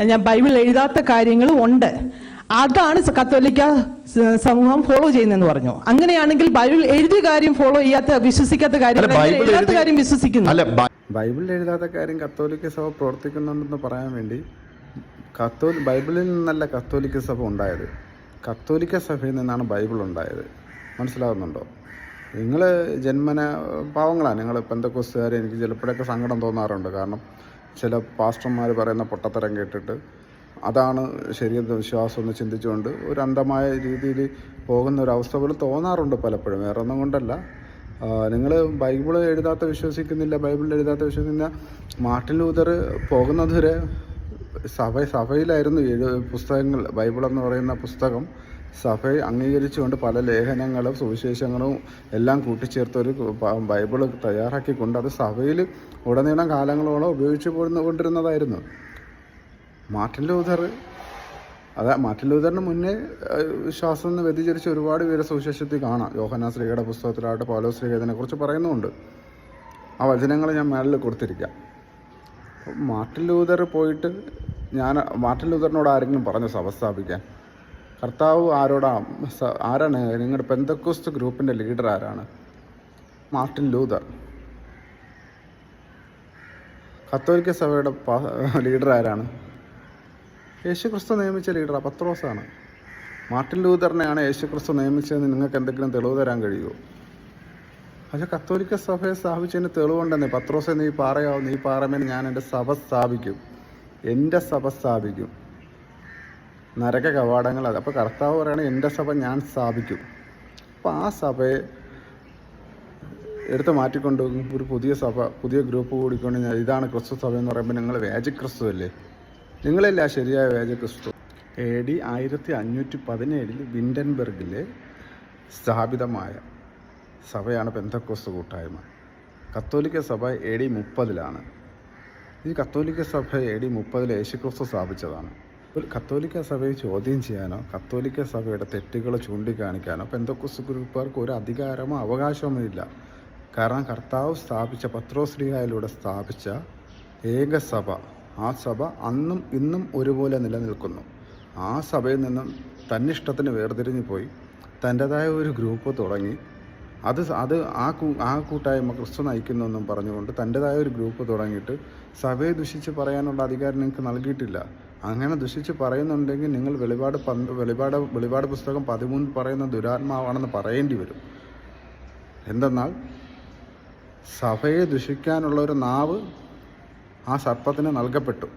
ഞാൻ ബൈബിൾ എഴുതാത്ത കാര്യങ്ങളും ഉണ്ട്. അതാണ് കത്തോലിക്ക സമൂഹം ഫോളോ ചെയ്യുന്നതെന്ന് പറഞ്ഞു. അങ്ങനെയാണെങ്കിൽ ബൈബിൾ എഴുതിയ കാര്യം ഫോളോ ചെയ്യാത്ത വിശ്വസിക്കാത്ത കാര്യം എഴുതാത്ത കാര്യം വിശ്വസിക്കുന്നു. ബൈബിളിൽ എഴുതാത്ത കാര്യം കത്തോലിക്ക സഭ പ്രവർത്തിക്കുന്നുണ്ടെന്ന് പറയാൻ വേണ്ടി ബൈബിളിൽ നിന്നല്ല കത്തോലിക്ക സഭ ഉണ്ടായത്. കത്തോലിക്ക സഭയിൽ നിന്നാണ് ബൈബിൾ ഉണ്ടായത്. മനസ്സിലാകുന്നുണ്ടോ? നിങ്ങൾ ജന്മന പാവങ്ങളാണ്. നിങ്ങൾ പെന്തക്കോസ്തുകാർ. എനിക്ക് ചിലപ്പോഴൊക്കെ സങ്കടം തോന്നാറുണ്ട്. കാരണം ചില പാസ്റ്റർമാർ പറയുന്ന പൊട്ടത്തരം കേട്ടിട്ട് അതാണ് ശരിയെന്ന് വിശ്വാസം എന്ന് ചിന്തിച്ചുകൊണ്ട് ഒരു അന്ധമായ രീതിയിൽ പോകുന്ന ഒരു അവസ്ഥ പോലും തോന്നാറുണ്ട് പലപ്പോഴും. വേറെ ഒന്നും കൊണ്ടല്ല. നിങ്ങൾ ബൈബിൾ എഴുതാത്ത വിശ്വസിക്കുന്നില്ല, ബൈബിളിൽ എഴുതാത്ത വിശ്വസിക്കുന്ന മാർട്ടിൻ ലൂതർ പോകുന്നത് വരെ സഭയിലായിരുന്നു പുസ്തകങ്ങൾ. ബൈബിളെന്ന് പറയുന്ന പുസ്തകം സഭയെ അംഗീകരിച്ചുകൊണ്ട് പല ലേഖനങ്ങളും സുവിശേഷങ്ങളും എല്ലാം കൂട്ടിച്ചേർത്തൊരു ബൈബിൾ തയ്യാറാക്കിക്കൊണ്ട് അത് സഭയിൽ ഉടനീളം കാലങ്ങളോളം ഉപയോഗിച്ചു കൊണ്ടിരുന്നതായിരുന്നു. മാർട്ടിൻ ലൂതറിന് മുന്നേ വിശ്വാസം നിന്ന് വ്യതിചരിച്ച് ഒരുപാട് പേര് സുവിശേഷത്തിൽ കാണാം. യോഹന്നാൻ ശ്ലീഹയുടെ പുസ്തകത്തിലായിട്ട് പൗലോസ് ശ്ലീഹ ഇതിനെക്കുറിച്ച് പറയുന്നുമുണ്ട്. ആ വചനങ്ങൾ ഞാൻ മേളിൽ കൊടുത്തിരിക്കാം. മാർട്ടിൻ ലൂതർ പോയിട്ട് മാർട്ടിൻ ലൂതറിനോട് ആരെങ്കിലും പറഞ്ഞു സഭ സ്ഥാപിക്കാൻ? കർത്താവ് ആരാണ്? നിങ്ങളുടെ പെന്തക്കോസ്ത് ഗ്രൂപ്പിൻ്റെ ലീഡർ ആരാണ്? Martin Luther. കത്തോലിക്ക സഭയുടെ ലീഡർ ആരാണ്? യേശുക്രിസ്തു നിയമിച്ച ലീഡറാണ്, പത്രോസാണ്. മാർട്ടിൻ ലൂതറിനെയാണ് യേശുക്രിസ്തു നിയമിച്ചതെന്ന് നിങ്ങൾക്ക് എന്തെങ്കിലും തെളിവ് തരാൻ കഴിയുമോ? പക്ഷേ കത്തോലിക്ക സഭയെ സ്ഥാപിച്ചതിന് തെളിവുണ്ടെന്നേ. പത്രോസെ നീ പാറയാവും, നീ പാറമേൽ ഞാൻ എൻ്റെ സഭ സ്ഥാപിക്കും, എൻ്റെ സഭ സ്ഥാപിക്കും, നരക കവാടങ്ങൾ. അപ്പോൾ കർത്താവ് പറയുകയാണ് എൻ്റെ സഭ ഞാൻ സ്ഥാപിക്കും. അപ്പോൾ ആ സഭയെ എടുത്ത് മാറ്റിക്കൊണ്ട് ഒരു പുതിയ സഭ, പുതിയ ഗ്രൂപ്പ് കൂടിക്കൊണ്ട് ഇതാണ് ക്രിസ്തു സഭ എന്ന് പറയുമ്പോൾ നിങ്ങൾ വ്യാജക്രിസ്തു അല്ലേ? നിങ്ങളല്ല ശരിയായ വ്യാജക്രിസ്തു. AD 1517 വിൻഡൻബർഗിലെ സ്ഥാപിതമായ സഭയാണ് പെന്തക്കോസ്ത് കൂട്ടായ്മ. കത്തോലിക്ക സഭ AD 30 ഈ കത്തോലിക്ക സഭ AD 30 യേശുക്രിസ്തു സ്ഥാപിച്ചതാണ്. കത്തോലിക്ക സഭയെ ചോദ്യം ചെയ്യാനോ കത്തോലിക്ക സഭയുടെ തെറ്റുകൾ ചൂണ്ടിക്കാണിക്കാനോ പെന്തക്കോസ്ത് ഗ്രൂപ്പുകാർക്ക് ഒരു അധികാരമോ അവകാശമോ ഇല്ല. കാരണം കർത്താവ് സ്ഥാപിച്ച പത്രോസ് ശ്ലീഹായിലൂടെ സ്ഥാപിച്ച ഏക സഭ, ആ സഭ അന്നും ഇന്നും ഒരുപോലെ നിലനിൽക്കുന്നു. ആ സഭയിൽ നിന്നും തന്നിഷ്ടത്തിന് വേർതിരിഞ്ഞു പോയി തൻ്റെതായ ഒരു ഗ്രൂപ്പ് തുടങ്ങി അത് ആ കൂട്ടായ്മ ക്രിസ്തു നയിക്കുന്നു എന്നും പറഞ്ഞുകൊണ്ട് തൻ്റെതായ ഒരു ഗ്രൂപ്പ് തുടങ്ങിയിട്ട് സഭയെ ദുഷിച്ച് പറയാനുള്ള അധികാരം നിങ്ങൾക്ക് നൽകിയിട്ടില്ല. അങ്ങനെ ദുഷിച്ച് പറയുന്നുണ്ടെങ്കിൽ നിങ്ങൾ വെളിപാട് പുസ്തകം 13 പറയുന്ന ദുരാത്മാവാണെന്ന് പറയേണ്ടി വരും. എന്തെന്നാൽ സഭയെ ദുഷിക്കാനുള്ള ഒരു നാവ് ആ സർപ്പത്തിന് നൽകപ്പെട്ടു.